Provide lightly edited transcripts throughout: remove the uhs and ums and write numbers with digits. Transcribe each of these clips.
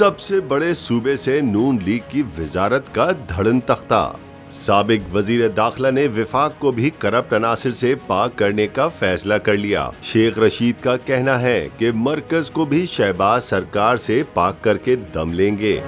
سب سے بڑے صوبے سے نون لیگ کی وزارت کا دھڑن تختہ۔ سابق وزیر داخلہ نے وفاق کو بھی کرپٹ عناصر سے پاک کرنے کا فیصلہ کر لیا۔ شیخ رشید کا کہنا ہے کہ مرکز کو بھی شہباز سرکار سے پاک کر کے دم لیں گے۔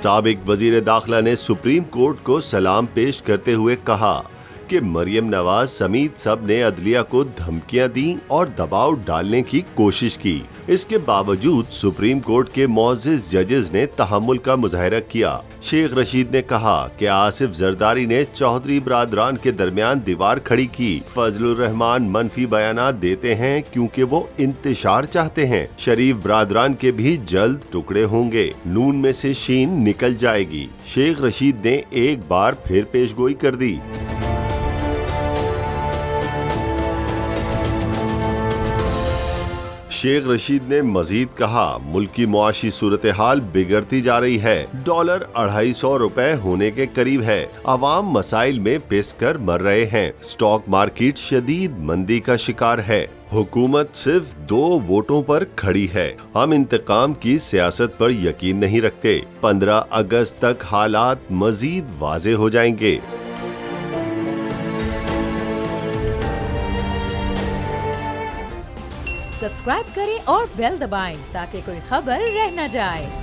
سابق وزیر داخلہ نے سپریم کورٹ کو سلام پیش کرتے ہوئے کہا کہ مریم نواز سمیت سب نے عدلیہ کو دھمکیاں دیں اور دباؤ ڈالنے کی کوشش کی۔ اس کے باوجود سپریم کورٹ کے معزز ججز نے تحمل کا مظاہرہ کیا۔ شیخ رشید نے کہا کہ آصف زرداری نے چودھری برادران کے درمیان دیوار کھڑی کی۔ فضل الرحمان منفی بیانات دیتے ہیں کیونکہ وہ انتشار چاہتے ہیں۔ شریف برادران کے بھی جلد ٹکڑے ہوں گے۔ نون میں سے شین نکل جائے گی۔ شیخ رشید نے ایک بار پھر پیش گوئی کر دی۔ شیخ رشید نے مزید کہا ملکی معاشی صورتحال بگڑتی جا رہی ہے۔ ڈالر 250 روپے ہونے کے قریب ہے۔ عوام مسائل میں پس کر مر رہے ہیں۔ سٹاک مارکیٹ شدید مندی کا شکار ہے۔ حکومت صرف 2 ووٹوں پر کھڑی ہے۔ ہم انتقام کی سیاست پر یقین نہیں رکھتے۔ 15 اگست تک حالات مزید واضح ہو جائیں گے۔ سبسکرائب کریں اور بیل دبائیں تاکہ کوئی خبر رہ نہ جائے۔